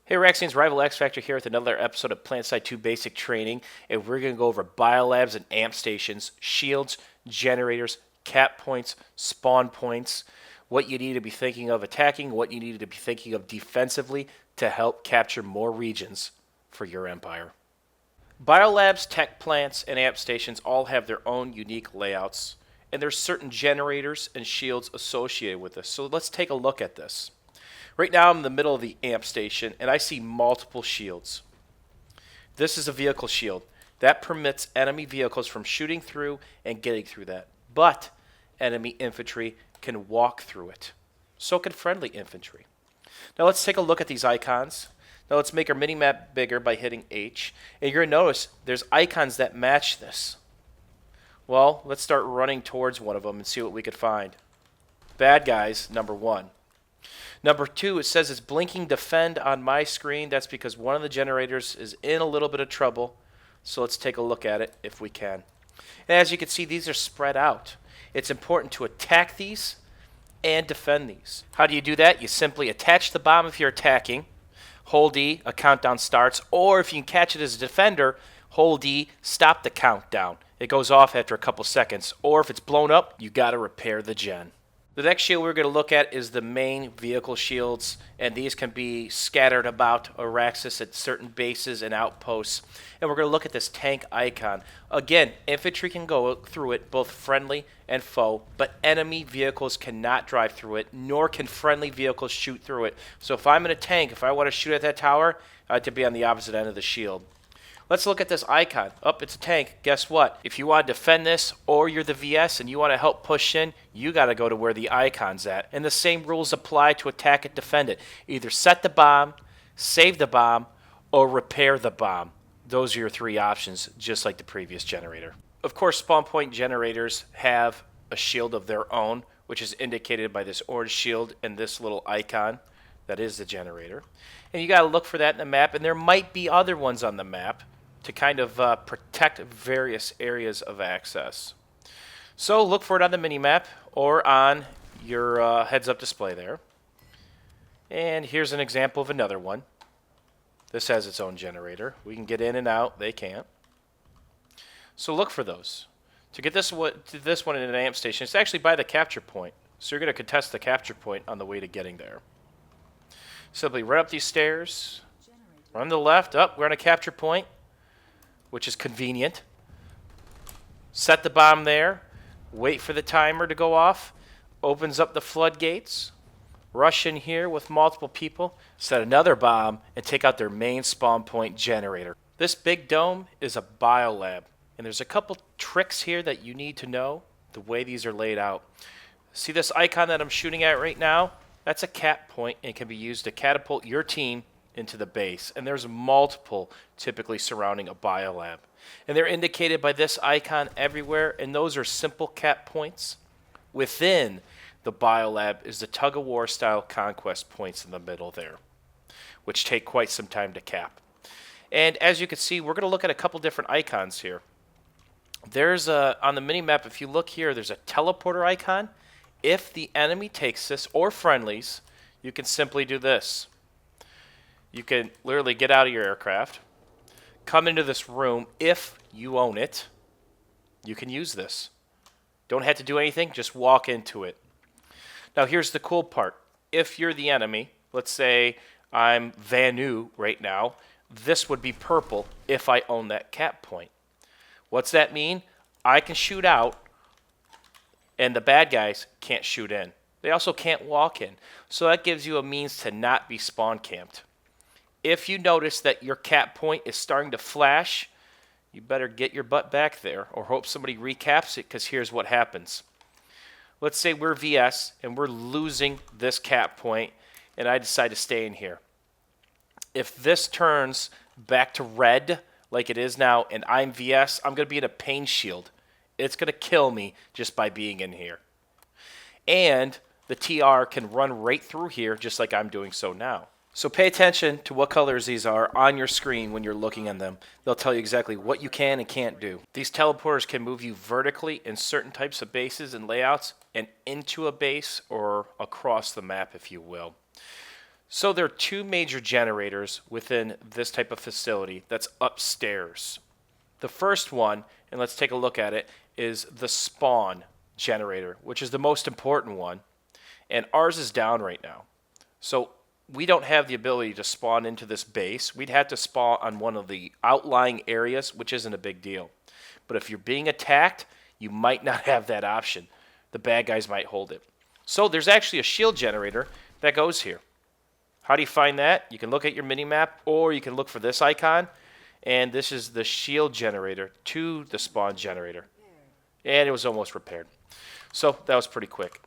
Hey Raxians, Rival X Factor here with another episode of Planetside 2 Basic Training, and we're going to go over biolabs and amp stations, shields, generators, cap points, spawn points, what you need to be thinking of attacking, what you need to be thinking of defensively to help capture more regions for your empire. Biolabs, tech plants, and amp stations all have their own unique layouts, and there's certain generators and shields associated with this. So let's take a look at this. Right now I'm in the middle of the amp station and I see multiple shields. This is a vehicle shield. That permits enemy vehicles from shooting through and getting through that. But enemy infantry can walk through it. So can friendly infantry. Now let's take a look at these icons. Now let's make our mini-map bigger by hitting H. And you're going to notice there's icons that match this. Well, let's start running towards one of them and see what we could find. Bad guys, number 1. Number 2, it says it's blinking defend on my screen. That's because one of the generators is in a little bit of trouble. So let's take a look at it if we can. And as you can see, these are spread out. It's important to attack these and defend these. How do you do that? You simply attach the bomb if you're attacking. Hold E, a countdown starts. Or if you can catch it as a defender, hold E, stop the countdown. It goes off after a couple seconds. Or if it's blown up, you got to repair the gen. The next shield we're going to look at is the main vehicle shields, and these can be scattered about Araxis at certain bases and outposts. And we're going to look at this tank icon. Again, infantry can go through it, both friendly and foe, but enemy vehicles cannot drive through it, nor can friendly vehicles shoot through it. So if I'm in a tank, if I want to shoot at that tower, I have to be on the opposite end of the shield. Let's look at this icon. It's a tank. Guess what? If you want to defend this or you're the VS and you want to help push in, you got to go to where the icon's at. And the same rules apply to attack it, defend it. Either set the bomb, save the bomb, or repair the bomb. Those are your 3 options, just like the previous generator. Of course, spawn point generators have a shield of their own, which is indicated by this orange shield and this little icon. That is the generator. And you got to look for that in the map, and there might be other ones on the map to kind of protect various areas of access. So look for it on the mini-map or on your heads-up display there. And here's an example of another one. This has its own generator. We can get in and out. They can't. So look for those. To get this one in an amp station, it's actually by the capture point. So you're going to contest the capture point on the way to getting there. Simply run up these stairs, run to the left. We're on a capture point, which is convenient. Set the bomb there, wait for the timer to go off, opens up the floodgates, rush in here with multiple people, set another bomb, and take out their main spawn point generator. This big dome is a biolab, and there's a couple tricks here that you need to know the way these are laid out. See this icon that I'm shooting at right now? That's a cap point and can be used to catapult your team into the base. And there's multiple typically surrounding a biolab. And they're indicated by this icon everywhere, and those are simple cap points. Within the biolab is the tug-of-war style conquest points in the middle there, which take quite some time to cap. And as you can see, we're going to look at a couple different icons here. There's on the mini-map, if you look here, there's a teleporter icon. If the enemy takes this, or friendlies, you can simply do this. You can literally get out of your aircraft, come into this room. If you own it, you can use this. Don't have to do anything, just walk into it. Now here's the cool part. If you're the enemy, let's say I'm Vanu right now, this would be purple if I own that cap point. What's that mean? I can shoot out, and the bad guys can't shoot in. They also can't walk in. So that gives you a means to not be spawn camped. If you notice that your cap point is starting to flash, you better get your butt back there or hope somebody recaps it, because here's what happens. Let's say we're VS and we're losing this cap point and I decide to stay in here. If this turns back to red like it is now and I'm VS, I'm going to be in a pain shield. It's going to kill me just by being in here. And the TR can run right through here just like I'm doing so now. So pay attention to what colors these are on your screen when you're looking at them. They'll tell you exactly what you can and can't do. These teleporters can move you vertically in certain types of bases and layouts and into a base or across the map, if you will. So there are two major generators within this type of facility that's upstairs. The first one, and let's take a look at it, is the spawn generator, which is the most important one. And ours is down right now. So we don't have the ability to spawn into this base. We'd have to spawn on one of the outlying areas, which isn't a big deal. But if you're being attacked, you might not have that option. The bad guys might hold it. So there's actually a shield generator that goes here. How do you find that? You can look at your mini-map, or you can look for this icon. And this is the shield generator to the spawn generator. And it was almost repaired. So that was pretty quick.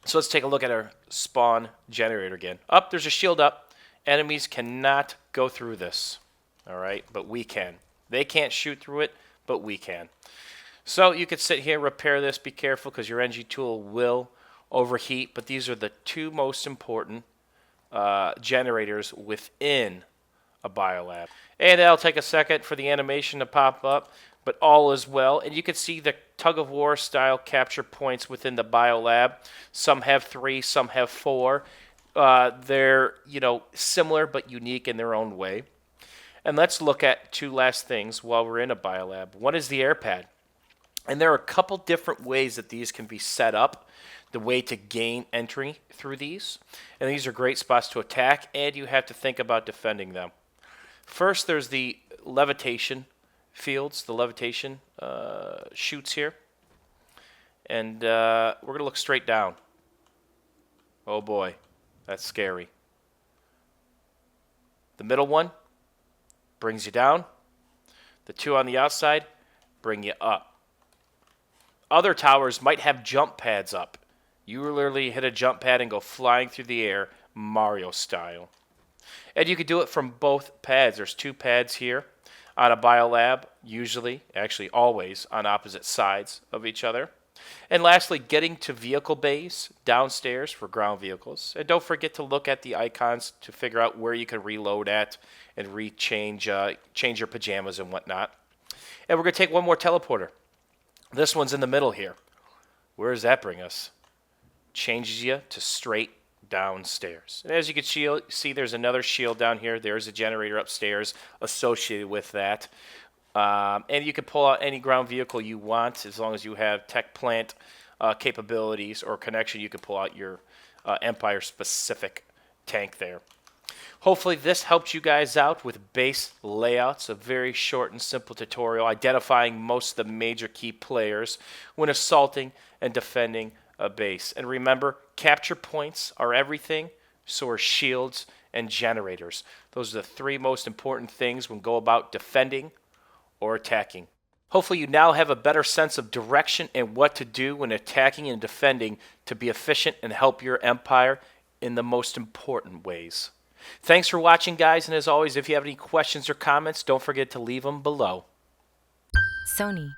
So let's take a look at our spawn generator again. Up, there's a shield up. Enemies cannot go through this. All right, but we can. They can't shoot through it, but we can. So you could sit here, repair this. Be careful because your NG tool will overheat. But these are the two most important generators within a biolab. And that'll take a second for the animation to pop up, but all is well. And you can see the tug-of-war style capture points within the biolab. Some have 3, some have 4. They're, similar but unique in their own way. And let's look at two last things while we're in a biolab. One is the air pad. And there are a couple different ways that these can be set up, the way to gain entry through these. And these are great spots to attack, and you have to think about defending them. First, there's the levitation fields, the levitation chutes here. And we're going to look straight down. Oh boy, that's scary. The middle one brings you down. The two on the outside bring you up. Other towers might have jump pads up. You literally hit a jump pad and go flying through the air, Mario style. And you could do it from both pads. There's 2 pads here on a biolab, usually, actually always, on opposite sides of each other. And lastly, getting to vehicle bays downstairs for ground vehicles. And don't forget to look at the icons to figure out where you can reload at and change your pajamas and whatnot. And we're going to take one more teleporter. This one's in the middle here. Where does that bring us? Changes you to straight downstairs. And as you can see, there's another shield down here. There's a generator upstairs associated with that. And you can pull out any ground vehicle you want as long as you have tech plant capabilities or connection. You can pull out your Empire-specific tank there. Hopefully this helped you guys out with base layouts, a very short and simple tutorial identifying most of the major key players when assaulting and defending a base. And remember, capture points are everything, so are shields and generators. Those are the 3 most important things when go about defending or attacking. Hopefully you now have a better sense of direction and what to do when attacking and defending to be efficient and help your empire in the most important ways. Thanks for watching, guys, and as always, if you have any questions or comments, don't forget to leave them below. Sony.